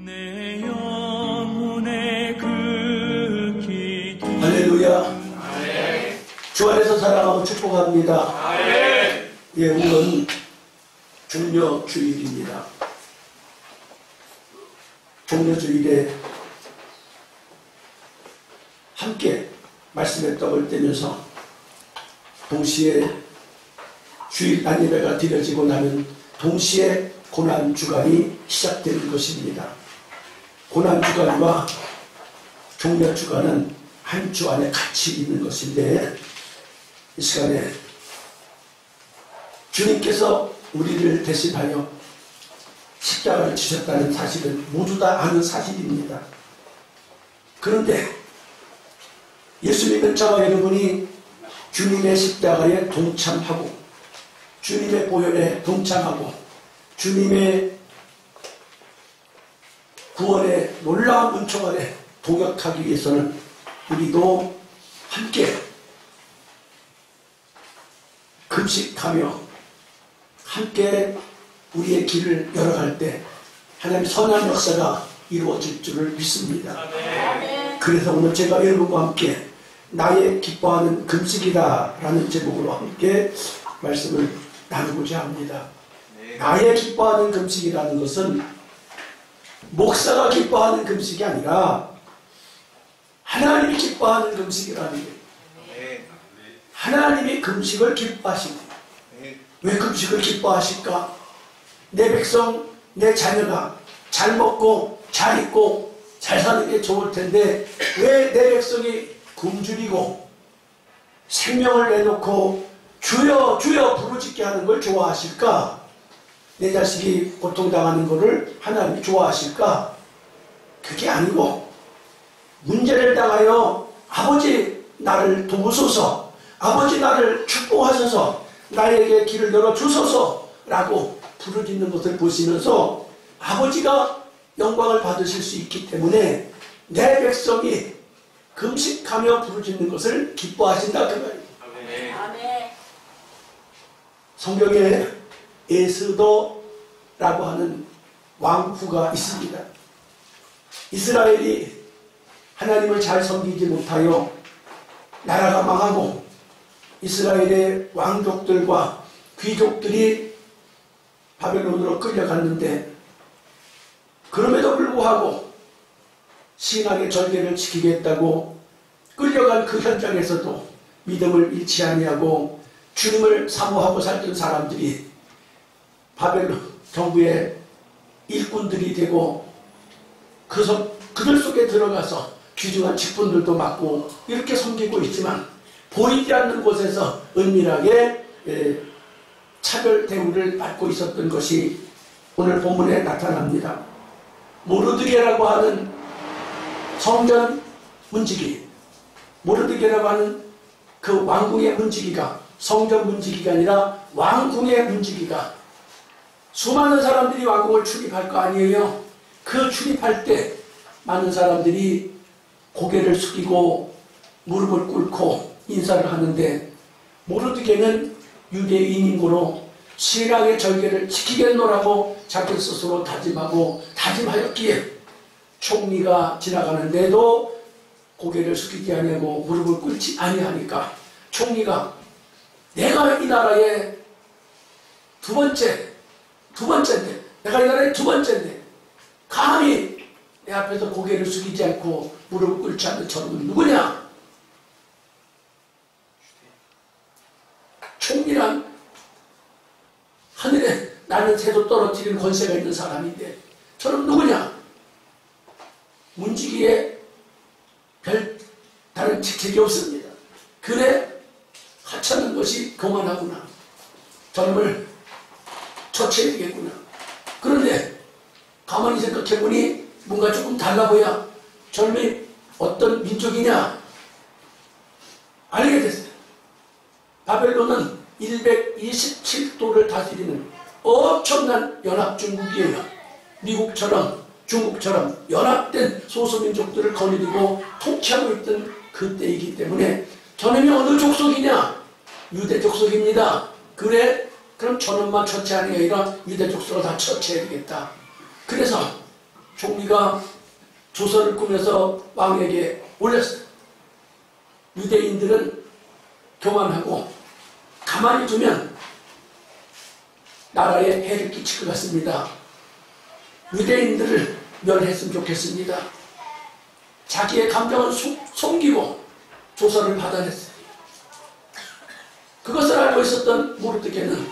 내 영혼의 그 기도. 할렐루야. 주 안에서 사랑하고 축복합니다. 예, 오늘은 종려주일입니다. 종려주일에 함께 말씀의 떡을 떼면서 동시에 주일 단예배가 드려지고 나면 동시에 고난주간이 시작되는 것입니다. 고난주간과 종려주간은 한 주 안에 같이 있는 것인데, 이 시간에 주님께서 우리를 대신하여 십자가를 지셨다는 사실은 모두 다 아는 사실입니다. 그런데 예수 믿는 자와 여러분이 주님의 십자가에 동참하고 주님의 보혈에 동참하고 주님의 구원의 놀라운 은총 아래 동역하기 위해서는 우리도 함께 금식하며 함께 우리의 길을 열어갈 때 하나님의 선한 역사가 이루어질 줄을 믿습니다. 그래서 오늘 제가 여러분과 함께 나의 기뻐하는 금식이다 라는 제목으로 함께 말씀을 나누고자 합니다. 나의 기뻐하는 금식이라는 것은 목사가 기뻐하는 금식이 아니라 하나님이 기뻐하는 금식이라는 거예요. 하나님이 금식을 기뻐하십니다. 왜 금식을 기뻐하실까? 내 백성, 내 자녀가 잘 먹고 잘 입고 잘 사는 게 좋을 텐데 왜 내 백성이 굶주리고 생명을 내놓고 주여 주여 부르짖게 하는 걸 좋아하실까? 내 자식이 고통당하는 것을 하나님이 좋아하실까? 그게 아니고 문제를 당하여 아버지 나를 도우소서, 아버지 나를 축복하소서, 나에게 길을 열어주소서 라고 부르짖는 것을 보시면서 아버지가 영광을 받으실 수 있기 때문에 내 백성이 금식하며 부르짖는 것을 기뻐하신다 그 말이에요. 아멘. 성경에 에스더라고 하는 왕후가 있습니다. 이스라엘이 하나님을 잘 섬기지 못하여 나라가 망하고 이스라엘의 왕족들과 귀족들이 바벨론으로 끌려갔는데, 그럼에도 불구하고 신앙의 절개를 지키겠다고 끌려간 그 현장에서도 믿음을 잃지 아니하고 주님을 사모하고 살던 사람들이 바벨론 정부의 일꾼들이 되고 그들 속에 들어가서 귀중한 직분들도 맡고 이렇게 섬기고 있지만 보이지 않는 곳에서 은밀하게 차별 대우를 받고 있었던 것이 오늘 본문에 나타납니다. 모르드게라고 하는 성전 문지기, 모르드게라고 하는 그 왕궁의 문지기가 성전 문지기가 아니라 왕궁의 문지기가 수많은 사람들이 왕궁을 출입할 거 아니에요. 그 출입할 때 많은 사람들이 고개를 숙이고 무릎을 꿇고 인사를 하는데, 모르드게는 유대인인 거로 신앙의 절개를 지키겠노라고 자기 스스로 다짐하였기에 총리가 지나가는데도 고개를 숙이지 아니하고 무릎을 꿇지 아니하니까 총리가 내가 이 나라의 두 번째인데 내가 이 나라의 두 번째인데 감히 내 앞에서 고개를 숙이지 않고 무릎을 꿇지 않는 저놈은 누구냐? 총리란 하늘에 나는 새도 떨어뜨리는 권세가 있는 사람인데 저놈 누구냐? 문지기에 별 다른 직책이 없습니다. 그래 하찮은 것이 교만하구나. 저놈을 처치해야 되겠구나. 그런데 가만히 생각해보니 뭔가 조금 달라 보여. 저놈이 어떤 민족이냐 알게 됐어요. 바벨론은 127도를 다스리는 엄청난 연합중국이에요. 미국처럼 중국처럼 연합된 소수민족들을 거느리고 통치하고 있던 그때이기 때문에 저놈이 어느 족속이냐? 유대 족속입니다. 그래? 그럼 저놈만 처치하는 게 아니라 유대 족속을 다 처치해야 되겠다. 그래서 총리가 조서를 꾸며서 왕에게 올렸어요. 유대인들은 교만하고 가만히 두면 나라에 해를 끼칠 것 같습니다. 유대인들을 멸했으면 좋겠습니다. 자기의 감정을 숨기고 조서를 받아냈어요. 그것을 알고 있었던 모르드게는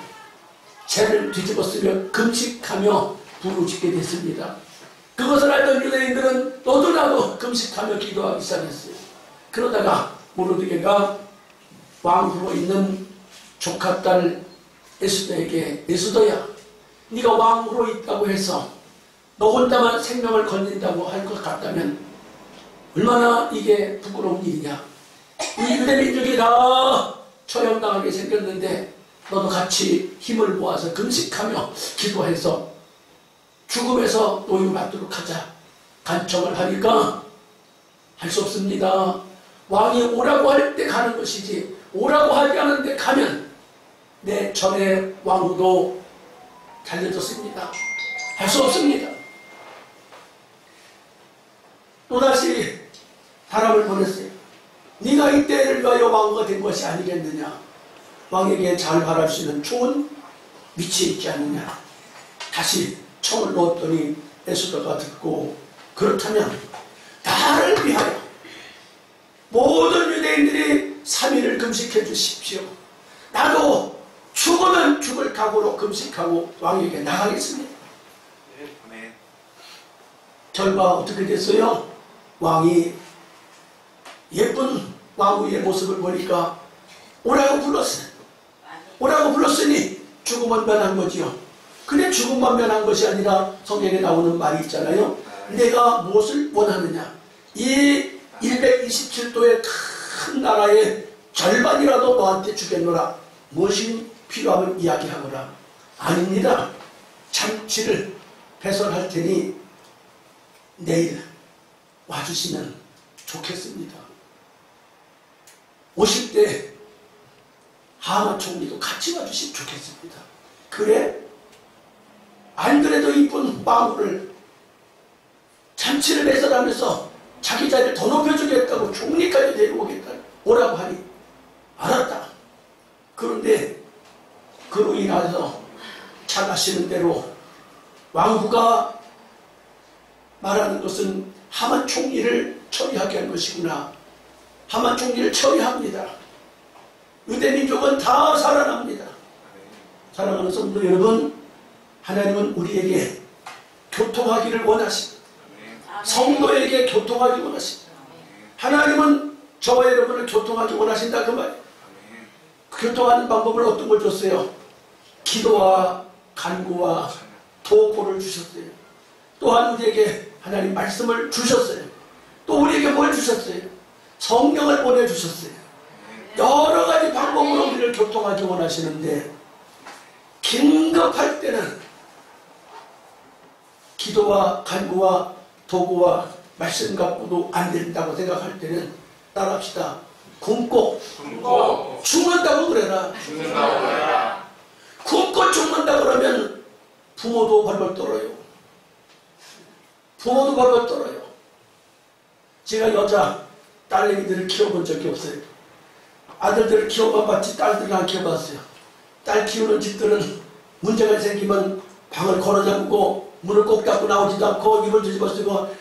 죄를 뒤집어쓰며 금식하며 부르짖게 됐습니다. 그것을 알던 유대인들은 너도 나도 금식하며 기도하기 시작했어요. 그러다가 모르드게가 왕후로 있는 조카 딸 에스더에게 에스더야, 네가 왕후로 있다고 해서 너 혼자만 생명을 건진다고 할 것 같다면 얼마나 이게 부끄러운 일이냐. 이 유대민족이 다 처형당하게 생겼는데 너도 같이 힘을 모아서 금식하며 기도해서 죽음에서 노임받도록 하자. 간청을 하니까 할 수 없습니다. 왕이 오라고 할 때 가는 것이지 오라고 하지 않은데 가면 내 전의 왕후도 달려졌습니다. 할 수 없습니다. 또다시 사람을 보냈어요. 네가 이때를 위하여 왕후가 된 것이 아니겠느냐. 왕에게 잘 바랄 수 있는 총은 밑에 있지 않느냐. 다시 총을 넣었더니 에스더가 듣고 그렇다면 나를 위하여 모든 유대인들이 3일을 금식해 주십시오. 나도 죽으면 죽을 각오로 금식하고 왕에게 나가겠습니다. 결과 어떻게 됐어요? 왕이 예쁜 왕후의 모습을 보니까 오라고 불렀어요. 오라고 불렀으니 죽음은 면한 거지요. 근데 죽음만 면한 것이 아니라 성경에 나오는 말이 있잖아요. 내가 무엇을 원하느냐. 이 127도의 큰 나라의 절반이라도 너한테 주겠노라. 무엇이 필요하면 이야기하거라. 아닙니다. 잔치를 배설할 테니 내일 와주시면 좋겠습니다. 오실 때 하만 총리도 같이 와주시면 좋겠습니다. 그래? 안 그래도 이쁜 왕후를 잔치를 배설하면서 자기 자리를 더 높여주겠다고 총리까지 데려오겠다 오라고 하니 알았다. 그런데 그로 인해서 잘 아시는 대로 왕후가 말하는 것은 하만 총리를 처리하게 한 것이구나. 하만 총리를 처리합니다. 유대민족은 다 살아납니다. 사랑하는 성도 여러분, 하나님은 우리에게 교통하기를 원하십니다. 성도에게 교통하기 원하십니다. 하나님은 저와 여러분을 교통하기 원하신다 그 말이에요. 교통하는 방법을 어떤 걸 줬어요? 기도와 간구와 도포를 주셨어요. 또한 우리에게 하나님 말씀을 주셨어요. 또 우리에게 뭘 주셨어요? 성령을 보내주셨어요. 여러 가지 방법으로 우리를 교통하기 원하시는데 긴급할 때는 기도와 간구와 도구와 말씀 갖고도 안 된다고 생각할 때는 따라합시다. 굶고 죽는다고 그래라. 굶고 죽는다 그러면 부모도 벌벌 떨어요. 부모도 벌벌 떨어요. 제가 여자 딸내미들을 키워본 적이 없어요. 아들들을 키워봐 봤지 딸들을 안 키워봤어요. 딸 키우는 집들은 문제가 생기면 방을 걸어 잠그고 문을 꼭 닫고 나오지도 않고 입을 뒤집어 쓰고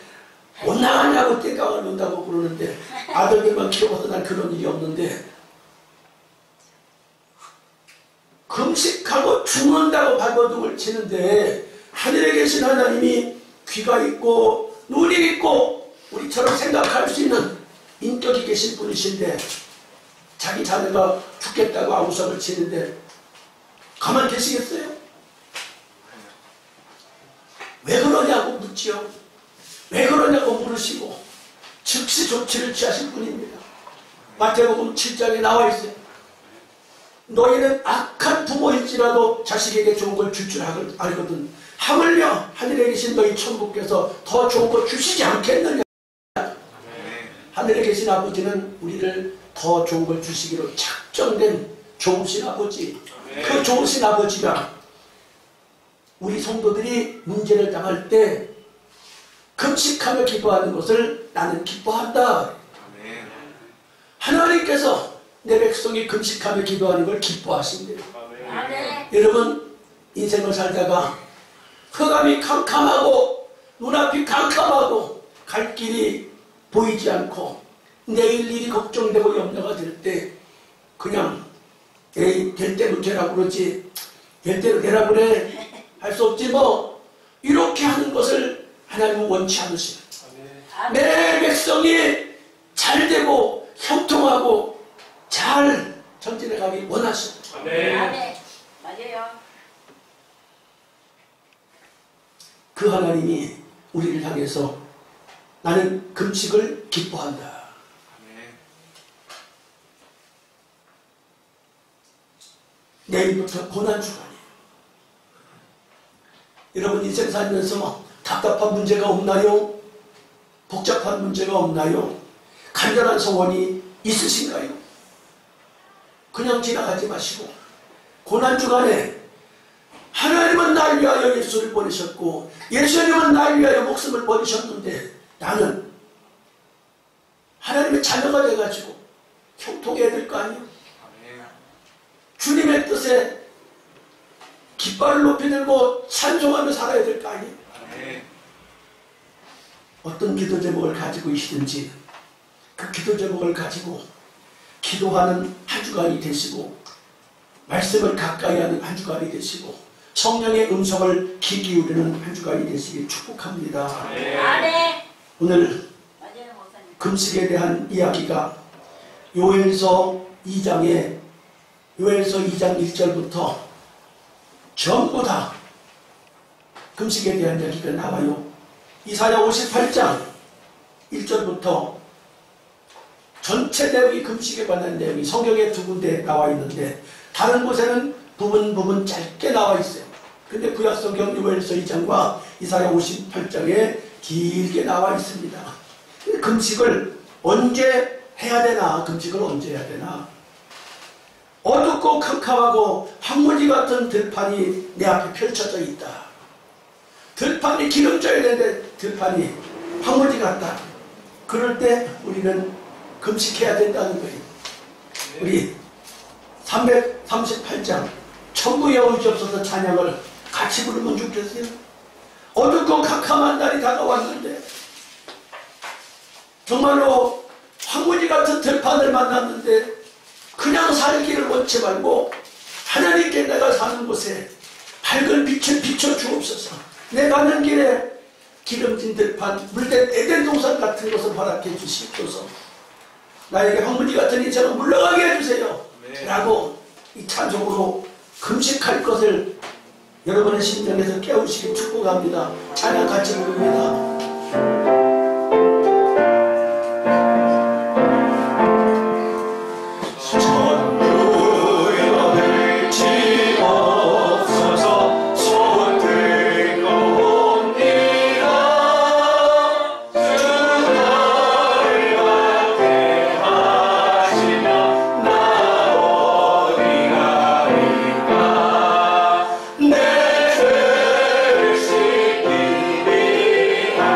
못 나가냐고 땡깡을 넣는다고 그러는데 아들들만 키워봐서 난 그런 일이 없는데 금식하고 죽는다고 발버둥을 치는데 하늘에 계신 하나님이 귀가 있고 눈이 있고 우리처럼 생각할 수 있는 인격이 계신 분이신데 자기 자녀가 죽겠다고 아우성을 치는데 가만 계시겠어요? 왜 그러냐고 묻지요. 왜 그러냐고 물으시고 즉시 조치를 취하실 분입니다. 마태복음 7장에 나와 있어요. 너희는 악한 부모일지라도 자식에게 좋은 걸 줄 줄 알거든. 하물며 하늘에 계신 너희 천국께서 더 좋은 걸 주시지 않겠느냐. 하늘에 계신 아버지는 우리를 더 좋은 걸 주시기로 작정된 좋으신 아버지. 그 좋으신 아버지가 우리 성도들이 문제를 당할 때 금식하며 기도하는 것을 나는 기뻐한다. 하나님께서 내 백성이 금식하며 기도하는 걸 기뻐하십니다. 여러분, 인생을 살다가 흑암이 캄캄하고 눈앞이 캄캄하고 갈 길이 보이지 않고 내일 일이 걱정되고 염려가 될 때 그냥 에이 될 대로 되라고 그러지, 될 대로 되라고 그래, 할 수 없지 뭐, 이렇게 하는 것을 하나님은 원치 않으십니다. 내 백성이 잘 되고 형통하고 잘 전진해 가기 원하십니다. 맞아요. 그 하나님이 우리를 향해서 나는 금식을 기뻐한다. 내일부터 고난주간이에요. 여러분, 인생 살면서 답답한 문제가 없나요? 복잡한 문제가 없나요? 간절한 소원이 있으신가요? 그냥 지나가지 마시고 고난주간에 하나님은 날 위하여 예수를 보내셨고 예수님은 날 위하여 목숨을 버리셨는데 나는 하나님의 자녀가 돼가지고 형통해야 될 거 아니에요? 주님의 뜻에 깃발을 높이 들고 찬송하며 살아야 될 거 아니에요? 어떤 기도 제목을 가지고 계시든지 그 기도 제목을 가지고 기도하는 한 주간이 되시고 말씀을 가까이 하는 한 주간이 되시고 성령의 음성을 귀 기울이는 한 주간이 되시길 축복합니다. 오늘 금식에 대한 이야기가 요엘서 2장 1절부터 전부 다 금식에 대한 이야기가 나와요. 이사야 58장 1절부터 전체 내용이 금식에 관한 내용이 성경에 두 군데 나와 있는데 다른 곳에는 부분 짧게 나와 있어요. 근데 구약성경 요엘서 2장과 이사야 58장에 길게 나와 있습니다. 금식을 언제 해야 되나? 금식을 언제 해야 되나? 어둡고 캄캄하고 황무지 같은 들판이 내 앞에 펼쳐져 있다. 들판이 기름져야 되는데 들판이 황무지 같다. 그럴 때 우리는 금식해야 된다는 거예요. 우리 338장 천부에 오시옵소서 찬양을 같이 부르면 좋겠어요. 어둡고 캄캄한 날이 다가왔는데 정말로 황무지 같은 들판을 만났는데 그냥 살기를 원치 말고 하나님께 내가 사는 곳에 밝은 빛을 비춰주옵소서. 내 가는 길에 기름진 들판 물된 에덴 동산 같은 것을 허락해 주시옵소서. 나에게 황무지 같은 인생을 물러가게 해주세요. 라고 이 찬송으로 금식할 것을 여러분의 심령에서 깨우시길 축복합니다. 찬양 같이 부릅니다. 내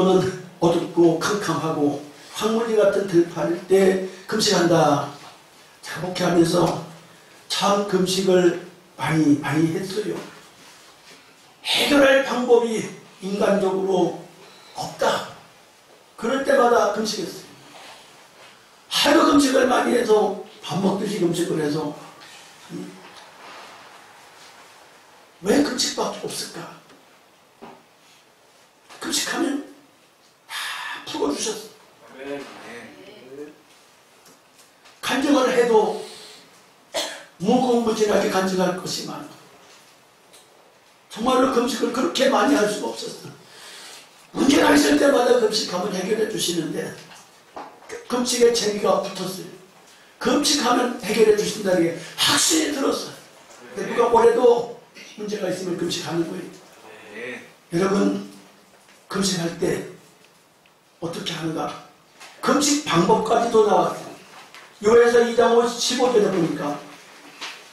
기도는 어둡고 캄캄하고 황무지 같은 들판일 때 금식한다. 자, 목회하면서 참 금식을 많이 했어요. 해결할 방법이 인간적으로 없다. 그럴 때마다 금식했어요. 하루 금식을 많이 해서 밥 먹듯이 금식을 해서 왜 금식밖에 없을까? 금식하면 다 풀어주셨어. 간증을 해도 무궁무진하게 간증할 것이 많아. 정말로 금식을 그렇게 많이 할 수가 없었어. 문제가 있을 때마다 금식하면 해결해 주시는데 금식에 재미가 붙었어요. 금식하면 해결해 주신다는 게 확신이 들었어요. 누가 뭐래도 문제가 있으면 금식하는 거예요. 여러분, 금식할 때 어떻게 하는가? 금식 방법까지도 나왔어요. 요에서 2장 15절에 보니까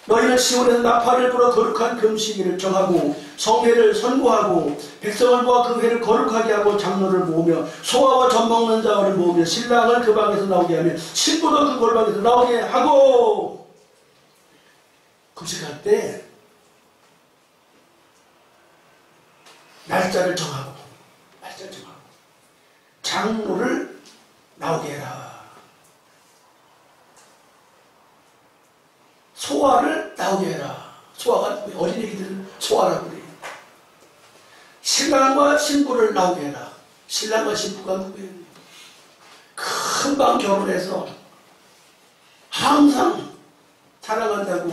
너희는 시온에서 나팔을 불어 거룩한 금식일을 정하고 성회를 선고하고 백성을 모아 그 회를 거룩하게 하고 장로를 모으며 소아와 젖 먹는 자를 모으며 신랑을 그 방에서 나오게 하며 신부도 그 골방에서 나오게 하고. 금식할 때 날짜를 정하고 장로를 나오게 해라. 소아를 나오게 해라. 소아가 어린애기들은 소아라고 그래요. 신랑과 신부를 나오게 해라. 신랑과 신부가 누구예요? 금방 결혼해서 항상 사랑한다고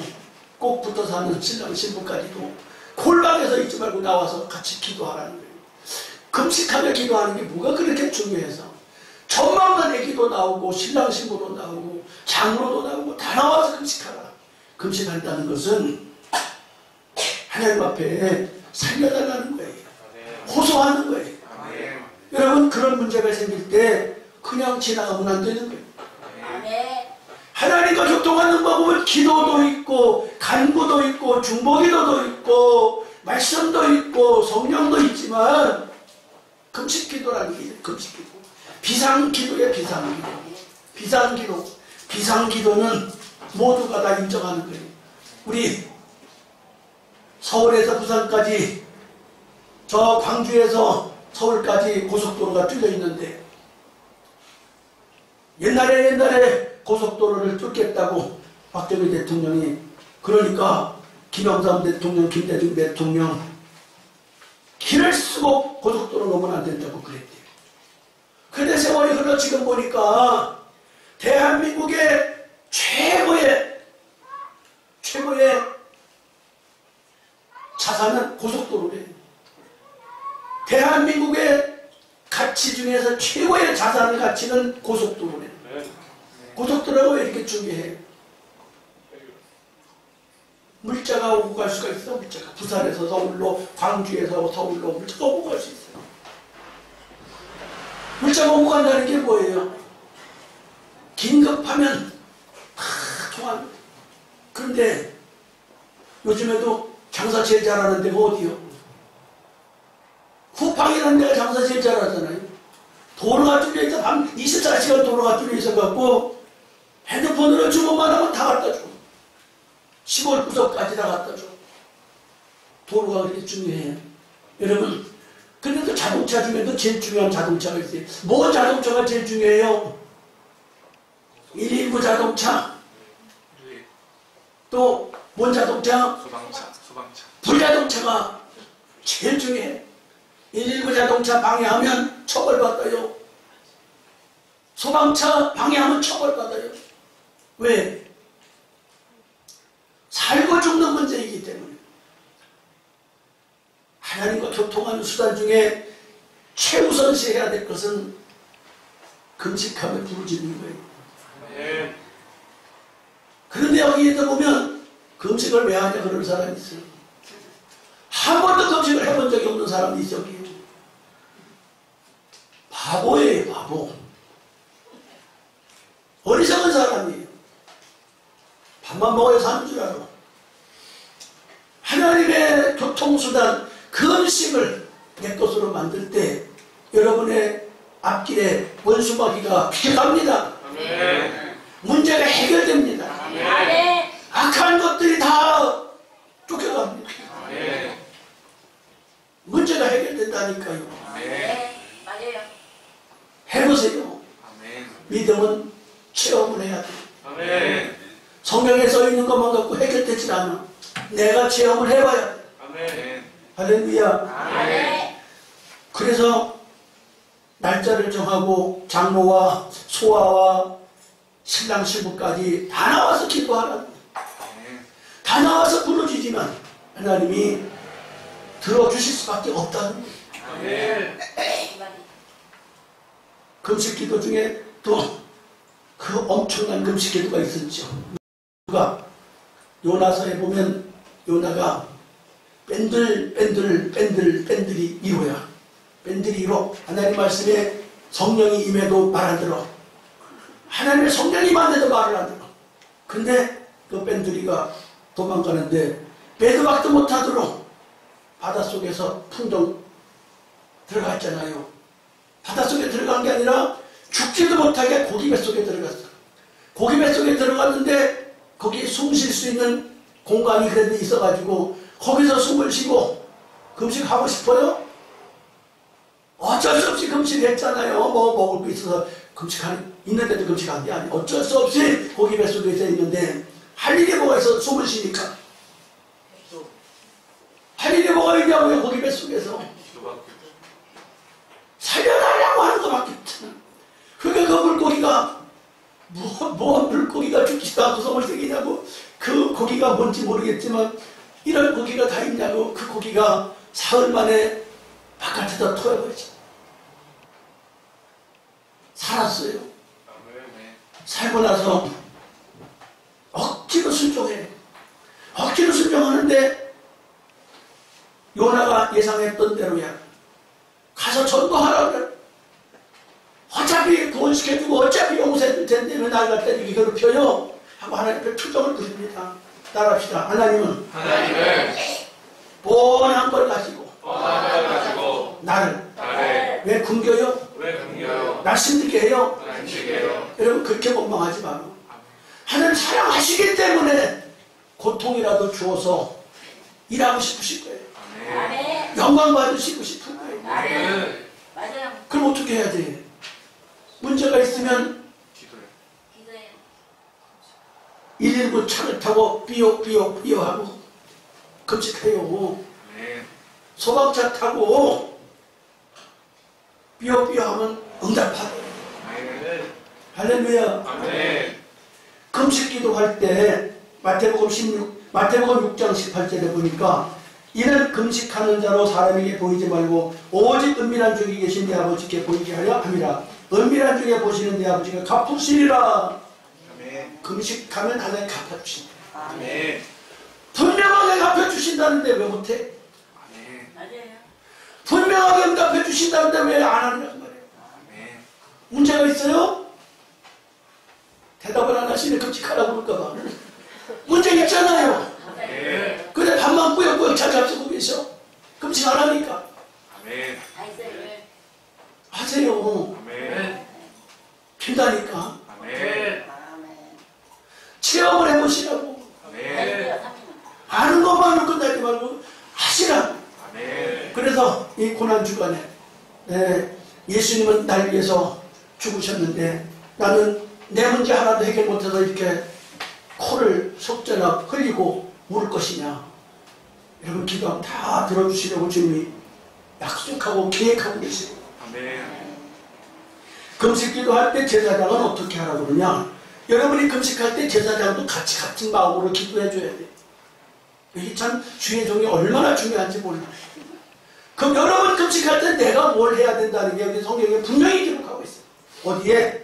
꼭 붙어 사는 신랑 신부까지도 골방에서 있지 말고 나와서 같이 기도하라는 거예요. 금식하며 기도하는 게 뭐가 그렇게 중요해서 전망만 기도 나오고 신랑 신부도 나오고 장로도 나오고 다 나와서 금식하라. 금식한다는 것은 하나님 앞에 살려달라는 거예요. 호소하는 거예요. 여러분, 그런 문제가 생길 때 그냥 지나가면 안 되는 거예요. 하나님과 교통하는 방법은 기도도 있고 간구도 있고 중보기도도 있고 말씀도 있고 성령도 있지만 금식기도라는 게 있어요. 금식기도. 비상기도예요. 비상기도. 비상기도는 모두가 다 인정하는 거예요. 우리 서울에서 부산까지, 저 광주에서 서울까지 고속도로가 뚫려 있는데 옛날에 고속도로를 뚫겠다고 박정희 대통령이, 그러니까 김영삼 대통령, 김대중 대통령 길을 쓰고 고속도로 넘으면 안 된다고 그랬대요. 그런데 세월이 흘러 지금 보니까 대한민국의 최고의 자산은 고속도로래요. 대한민국의 가치 중에서 최고의 자산의 가치는 고속도로래요. 고속도로가 왜 이렇게 중요해요? 물자가 오고 갈 수가 있어. 물자가 부산에서 서울로, 광주에서 서울로 물자가 오고 갈 수 있어요. 물자가 오고 간다는 게 뭐예요? 긴급하면 다 통합니다. 그런데 요즘에도 장사 제일 잘하는 데가 어디요? 쿠팡이라는 데가 장사 제일 잘하잖아요. 도로가 뚫려 있어. 밤 24시간 도로가 뚫려 있어갖고 핸드폰으로 주문만 하면 다 갖다 줘. 시골 구석까지 다 갖다 줘. 도로가 그렇게 중요해요. 여러분, 근데 또 자동차 중에도 제일 중요한 자동차가 있어요. 뭐 자동차가 제일 중요해요? 119 자동차. 또 뭔 자동차? 소방차. 불자동차가 제일 중요해. 119 자동차 방해하면 처벌받아요. 소방차 방해하면 처벌받아요. 왜? 살고 죽는 문제이기 때문에. 하나님과 교통하는 수단 중에 최우선시 해야 될 것은 금식하며 부르짖는 거예요. 그런데 여기에서 보면 금식을 왜 하냐 그런 사람이 있어요. 한 번도 금식을 해본 적이 없는 사람이 있어요. 바보예요, 바보. 어리석은 사람이에요. 밥만 먹어야 사는 줄 알아. 하나님의 교통수단 금식을 내 것으로 만들 때 여러분의 앞길에 원수마귀가 비켜갑니다. 문제가 해결됩니다. 아멘. 악한 것들이 다 쫓겨갑니다. 문제가 해결된다니까요. 네. 맞아요. 해보세요. 믿음은 체험을 해야 돼요. 성경에 써 있는 것만 갖고 해결되지 않아. 내가 체험을 해봐야 돼. 할렐루야. 네. 그래서 날짜를 정하고 장로와 소아와 신랑 신부까지 다 나와서 기도하라. 다 나와서 부르짖지만 하나님이 들어주실 수밖에 없다는 거예요. 금식 기도 중에 또 그 엄청난 금식 기도가 있었죠. 요나서에 보면 요나가 뺀들이 1호야. 뺀들이 1호. 하나님 말씀에 성령이 임해도 말 안 들어. 하나님의 성령이 임한데도 말을 안 들어. 근데 그 뺀들이가 도망가는데 매도박도 못하도록 바닷속에서 풍덩 들어갔잖아요. 바닷속에 들어간 게 아니라 죽지도 못하게 고기 뱃속에 들어갔어. 고기 뱃속에 들어갔는데 거기에 숨 쉴 수 있는 공간이 그래도 있어가지고 거기서 숨을 쉬고 금식하고 싶어요? 어쩔 수 없이 금식했잖아요. 뭐 먹을 거 있어서 있는데도 금식 안 돼. 아니 어쩔 수 없이 고기 뱃속에 있는데 할 일이 뭐가 있어? 숨을 쉬니까. 할 일이 뭐가 있냐고요? 고기 뱃속에서 살려달라고 하는 것밖에 없잖아. 그러니까 그 물고기가 뭐 물고기가 죽지도 않고 성을 새기냐고. 그 고기가 뭔지 모르겠지만 이런 고기가 다 있냐고. 그 고기가 사흘 만에 바깥에다 토해버리죠. 살았어요. 살고 나서 억지로 순종해. 억지로 순종하는데 요나가 예상했던 대로야. 가서 전도하라 그래. 어차피 구원시켜주고 어차피 용서해줄 텐데 왜 날 갖다 이렇게 괴롭혀요? 하고 하나님께 투정을 부립니다. 따라합시다. 하나님은 뻔한 걸 가지고 나를 왜 굶겨요? 날 힘들게 해요? 여러분 그렇게 원망하지 마요. 하나님 사랑하시기 때문에 고통이라도 주어서 일하고 싶으실 거예요. 영광 받으시고 싶은 거예요. 맞아요. 그럼 어떻게 해야 돼? 문제가 있으면 기도해요. 119 차를 타고 삐요 하고 금식해요. 소방차 타고 삐요 하면 응답하고. 할렐루야. 금식 기도할 때 마태복음 6장 18절에 보니까 이는 금식하는 자로 사람에게 보이지 말고 오직 은밀한 중에 계신 내 아버지께 보이게 하려 함이라. 은밀한 중에 보시는 내 아버지가 갚으시리라. 금식하면 하나님 갚아주신다. 분명하게 갚아주신다는데 왜 못해? 맞아요. 분명하게 응답해주신다는데 왜 안 하느냐고 말이에요. 문제가 있어요? 대답을 안 하시네. 금식하라고 그럴까봐. 문제 있잖아요. 근데 밥만 꾸역꾸역 잘 잡수고 계셔. 금식 안 하니까. 다 있어요. 하세요. 된다니까. 체험을 해보시라고. 아는 것만으로 끝나지 말고 하시라고. 그래서 이 고난주간에 예수님은 날 위해서 죽으셨는데 나는 내 문제 하나도 해결 못해서 이렇게 코를 속전하 흘리고 울 것이냐. 여러분 기도하면 다 들어주시려고 주님이 약속하고 계획하고 계시고. 금식 기도할 때 제사장은 어떻게 하라고 그러냐. 여러분이 금식할 때 제사장도 같이 같은 마음으로 기도해 줘야 돼. 이게 참 주의 종이 얼마나 중요한지 몰라. 그럼 여러분 금식할 때 내가 뭘 해야 된다는 게 여기 성경에 분명히 기록하고 있어요. 어디에?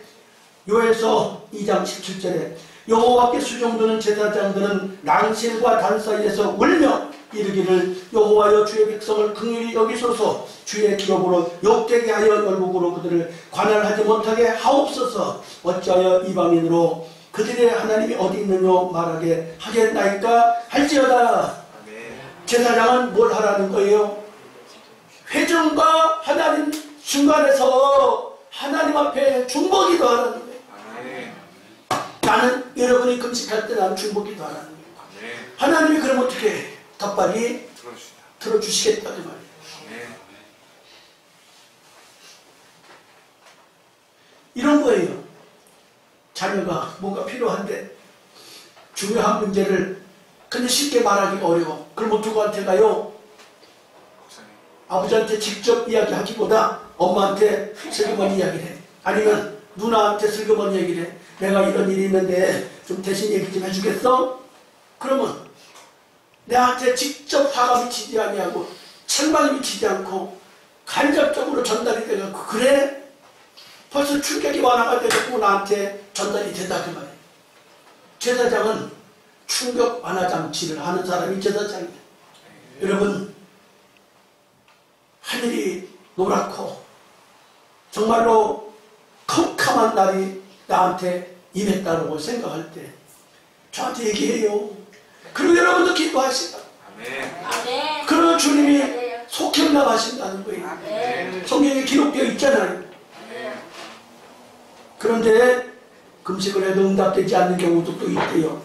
요엘서 2장 17절에 여호와께 수종드는 제사장들은 낭실과 단 사이에서 울며 이르기를 여호와여 주의 백성을 긍휼히 여기소서. 주의 기업으로 욕되게 하여 열국으로 그들을 관할하지 못하게 하옵소서. 어찌하여 이방인으로 그들의 하나님이 어디 있느냐 말하게 하겠나이까 할지어다. 제사장은 뭘 하라는 거예요? 회중과 하나님 중간에서 하나님 앞에 중보기도 하라는 거예요. 아멘. 나는 여러분이 금식할 때 나는 중보기도 하라는 거예요. 아멘. 하나님이 그럼 어떻게 덧발이 들어주시다. 들어주시겠다 그 말이에요. 아멘. 이런 거예요. 자녀가 뭔가 필요한데 중요한 문제를 근데 쉽게 말하기가 어려워. 그럼 누구한테 가요? 목사님. 아버지한테 직접 이야기하기보다 엄마한테 슬그머니 이야기를 해. 아니면 누나한테 슬그머니 얘기를 해. 내가 이런 일이 있는데 좀 대신 얘기 좀 해주겠어? 그러면 내한테 직접 화가 미치지 아니하고 책망이 미치지 않고 간접적으로 전달이 돼가지고 그래? 벌써 충격이 완화가 되고 나한테 전달이 된다 그 말이에요. 제사장은 충격 완화 장치를 하는 사람이 제사장이에요. 여러분 하늘이 노랗고 정말로 컴컴한 날이 나한테 임했다고 생각할 때 저한테 얘기해요. 그리고 여러분도 기도하시다. 아멘. 아멘. 그러면 주님이 속행나가신다는 거예요. 아멘. 성경에 기록되어 있잖아요. 아멘. 그런데 금식을 해도 응답되지 않는 경우도 또 있대요.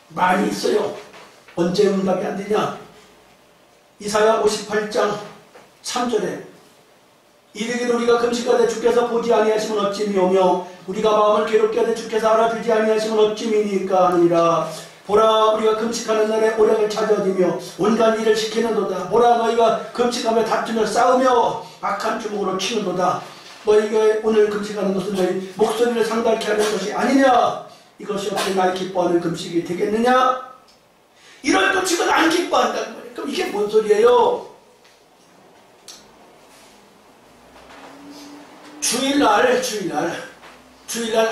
많이 있어요. 언제 응답이 안 되냐? 이사야 58장 3절에 이르기를 우리가 금식하되 주께서 보지 아니하시면 어찌미오며 우리가 마음을 괴롭게 하되 주께서 알아주지 아니하시면 어찌미니까 하느니라. 보라 우리가 금식하는 날에 오락을 찾아들며 온갖 일을 시키는도다. 보라 너희가 금식하며 다투며 싸우며 악한 주먹으로 치는도다. 너희가 오늘 금식하는 것은 너희 목소리를 상달케 하는 것이 아니냐. 이것이 어떻게 날 기뻐하는 금식이 되겠느냐. 이럴 금식은 안 기뻐한다는 거예요. 그럼 이게 뭔 소리예요? 주일날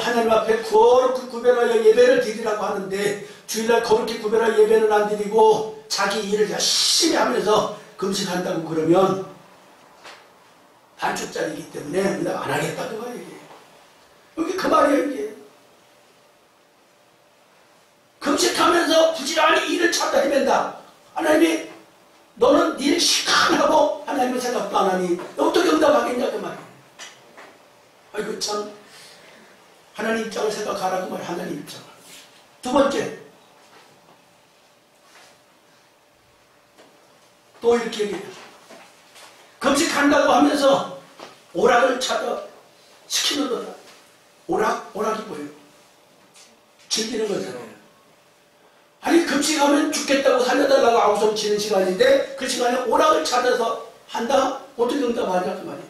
하나님 앞에 거룩히 구별하여 예배를 드리라고 하는데 주일날 거룩히 구별하여 예배는 안 드리고 자기 일을 열심히 하면서 금식한다고 그러면 반쪽짜리이기 때문에 안 하겠다고 말이에요. 여기 그 말이에요. 이게. 금식하면서 부지런히 일을 찾아 헤맨다. 하나님이 너는 일 시간하고 하나님의 생각도 안 하니 어떻게 응답하겠냐 그 말이에요. 아이고 참 하나님 입장을 생각하라 그 말이에요. 하나님 입장을. 두 번째 또 이렇게 얘기해요. 금식한다고 하면서 오락을 찾아 시키는 거다. 오락이 뭐예요? 즐기는 거잖아요. 아니 금식하면 죽겠다고 살려달라고 아우성 치는 시간인데 그 시간에 오락을 찾아서 한다? 어떻게 응답하냐 그 말이에요.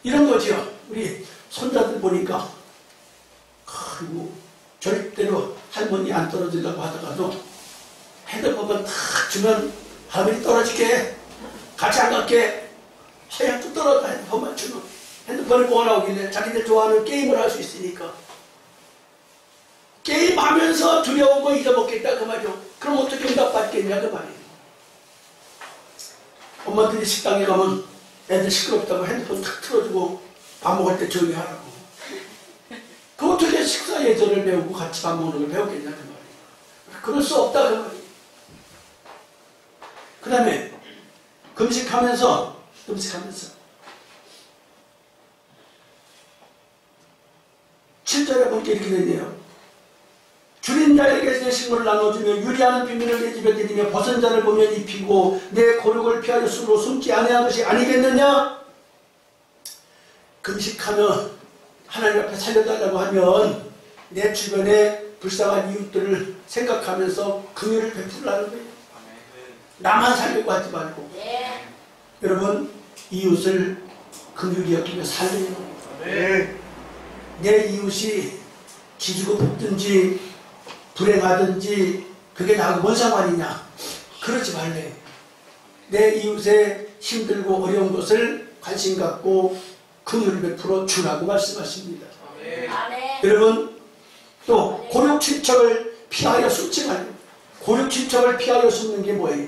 이런 거죠. 우리 손자들 보니까 그리고 절대로 할머니 안 떨어지려고 하다가도 핸드폰만 탁 주면 할머니 떨어지게 같이 안 갈게 하얀 뚝 떨어져. 핸드폰만 주면 핸드폰을 뭐가 나오길래 자기들 좋아하는 게임을 할 수 있으니까 게임하면서 두려우고 잊어먹겠다 그 말이요. 그럼 어떻게 응답받겠냐 그 말이에요. 엄마들이 식당에 가면 애들 시끄럽다고 핸드폰 탁 틀어주고 밥 먹을 때 조용히 하라고. 그 어떻게 식사 예절을 배우고 같이 밥 먹는 걸 배웠겠냐 그 말이에요. 그럴 수 없다 그 말이에요. 그 다음에 금식하면서 7절에 보니까 이렇게 되네요. 줄인 자에게 내 식물을 나눠주며 유리하는 비밀을 내 집에 드리며 벗은 자를 보면 입히고 내 고륙을 피하여 수로 숨지 아니한 것이 아니겠느냐. 금식하며 하나님 앞에 살려달라고 하면 내 주변에 불쌍한 이웃들을 생각하면서 긍휼을 베풀라는 거예요. 나만 살려고 하지 말고. 네. 여러분 이웃을 긍휼히 여기며 살려요. 내 이웃이 기죽어 붓든지 불행하든지 그게 나하고 뭔 상관이냐. 그러지 말래. 내 이웃의 힘들고 어려운 것을 관심 갖고 긍휼을 베풀어 주라고 말씀하십니다. 아멘. 여러분 또 고륙친척을 피하여 숨지 말고. 고륙친척을 피하여 숨는 게 뭐예요?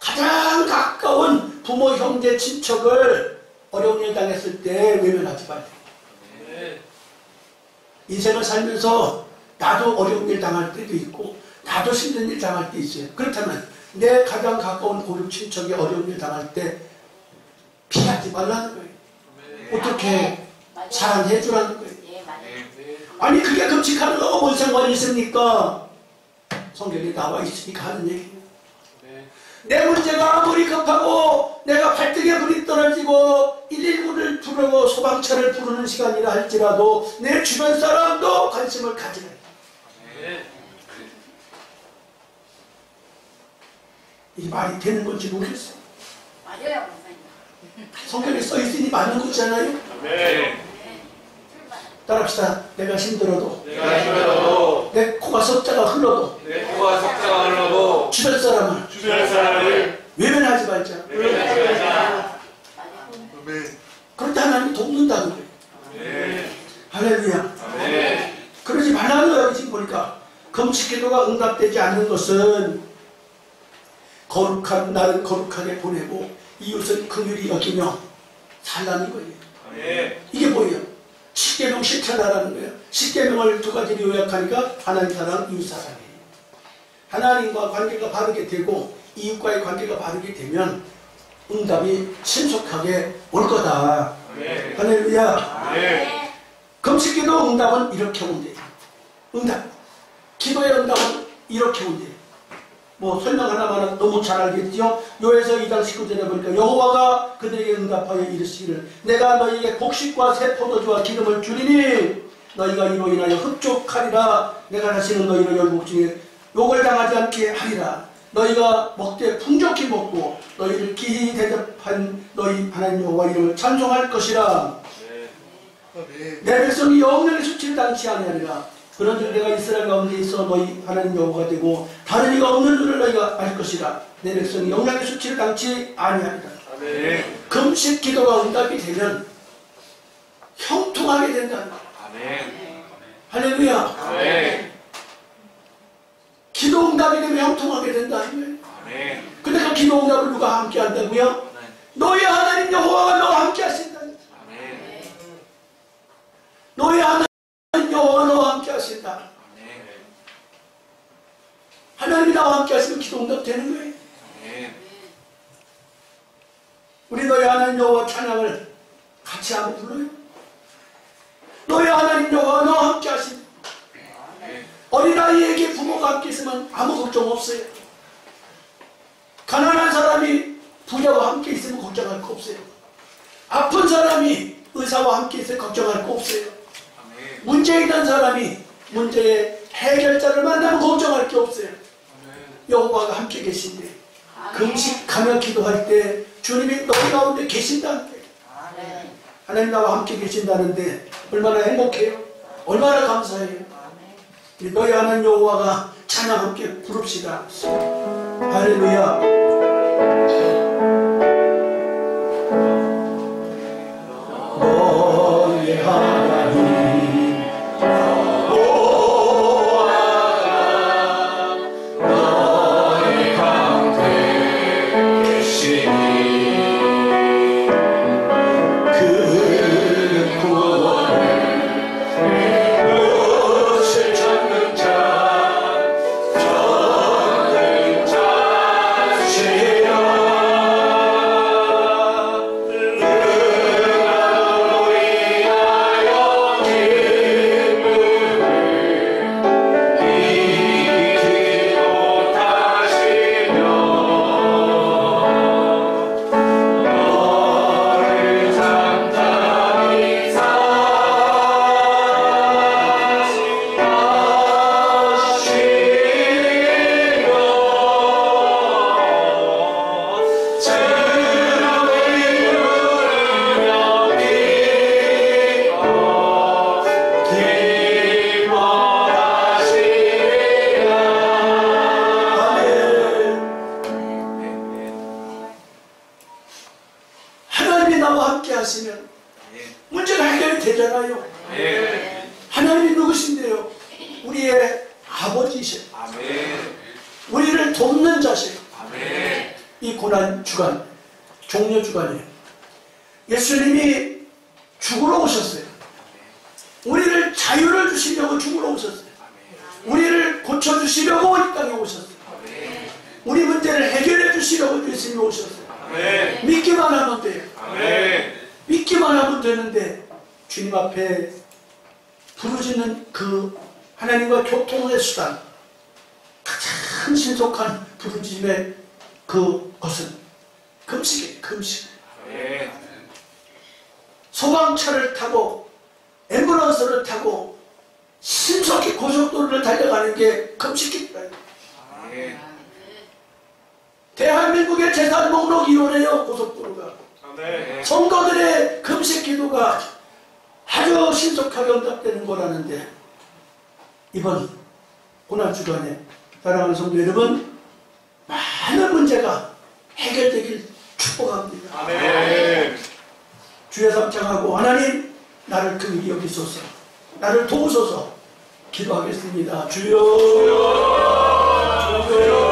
가장 가까운 부모, 형제, 친척을 어려운 일 당했을 때 외면하지 말래. 인생을 살면서 나도 어려운 일 당할 때도 있고 나도 힘든 일 당할 때 있어요. 그렇다면 내 가장 가까운 고륙 친척이 어려운 일 당할 때 피하지 말라는 거예요. 어떻게 사랑해 주라는 거예요. 예, 맞아요. 아니 그게 금식하는 거하고 뭔 상관이 있습니까? 성경에 나와 있으니까 하는 얘기예요. 내 문제가 아무리 급하고 내가 발등에 불이 떨어지고 119를 부르고 소방차를 부르는 시간이라 할지라도 내 주변 사람도 관심을 가지라. 이 말이 되는 건지 모르겠어요. 맞아요, 목사님. 성경에 써 있으니 맞는 거잖아요. 따라합시다. 내가 힘들어도 내 코가 석자가 흘러도 주변 사람을 외면하지 말자. 그럴 때 하나님이 돕는다는 거예요. 할렐루야. 그러지 말라는 거예요. 지금 보니까 금식기도가 응답되지 않는 것은 거룩한 나를 거룩하게 보내고 이웃을 긍휼히 여기며 살라는 거예요. 이게 뭐예요? 십계명 실천하라는 거예요. 십계명을 두 가지로 요약하니까 하나님 사랑, 이웃 사랑이에요. 하나님과 관계가 바르게 되고 이웃과의 관계가 바르게 되면 응답이 신속하게 올 거다. 할렐루야. 금식기도 응답은 이렇게 온대요. 응답. 기도의 응답은 이렇게 온대요. 뭐 설명 하나만 너무 잘 알겠죠? 요에서 2장 19절에 보니까 여호와가 그들에게 응답하여 이르시기를 내가 너희에게 곡식과 새 포도주와 기름을 주리니 너희가 이로 인하여 흡족하리라. 내가 다시는 너희를 열국 중에 욕을 당하지 않게 하리라. 너희가 먹되 풍족히 먹고 너희를 기히 대접한 너희 하나님 여호와 이름을 찬송할 것이라. 내 백성이 영원히 수치를 당치 아니하리라. 그런즉 내가 이스라엘 가운데 있어 너희 하나님 여호와가 되고 다른 이가 없는 줄을 너희가 알 것이라. 내 백성이 영양의 수치를 당치 아니하리라. 금식 기도가 응답이 되면 형통하게 된다. 할렐루야. 기도 응답이 되면 형통하게 된다는 거예요. 근데 그 기도 응답을 누가 함께 한다고요? 너희 하나님 여호와가 너와 함께 하신다. 너희 하나님 여호와가 너와 함께 하신다. 하나님이 나와 함께 하시면 기도 응답 되는 거예요. 우리 너희 하나님 여호와 찬양을 같이 한번 불러요. 너희 하나님 여호와가 너와 함께 하신다. 어린아이에게 부모가 함께 있으면 아무 걱정 없어요. 가난한 사람이 부자와 함께 있으면 걱정할 거 없어요. 아픈 사람이 의사와 함께 있으면 걱정할 거 없어요. 문제 있는 사람이 문제의 해결자를 만나면 걱정할 게 없어요. 여호와가 함께 계신데 금식하며 기도할 때 주님이 너희 가운데 계신다는데 하나님 나와 함께 계신다는데 얼마나 행복해요. 얼마나 감사해요. 너희 하나님 여호와가 찬양 함께 부릅시다. 할렐루야. 너희 하나님 여호와가 너희 가운데 계시니 그 구원을 하시면 문제가 해결이 되잖아요. 하나님이 누구신데요? 우리의 아버지이세요. 우리를 돕는 자세요. 이 고난 주간, 종려 주간이에요. 예수님이 죽으러 오셨어요. 우리를 자유를 주시려고 죽으러 오셨어요. 우리를 고쳐주시려고 이 땅에 오셨어요. 우리 문제를 해결해 주시려고 예수님이 오셨어요. 아멘. 믿기만 하면 돼요. 아멘. 믿기만 하면 되는데 주님 앞에 부르짖는 그 하나님과 교통의 수단, 가장 신속한 부르짖음의 그것은 금식이에요. 금식. 아멘. 소방차를 타고 앰뷸런스를 타고 신속히 고속도로를 달려가는 게 금식입니다. 아멘. 대한민국의 재산 목록 1호래요. 고속도로가. 아멘. 성도들의 금식 기도가 아주 신속하게 응답되는 거라는데, 이번 고난주간에 사랑하는 성도 여러분, 많은 문제가 해결되길 축복합니다. 아멘. 주의 삼창하고 하나님 나를 긍휼히 여기소서, 나를 도우소서 기도하겠습니다. 주여, 주여.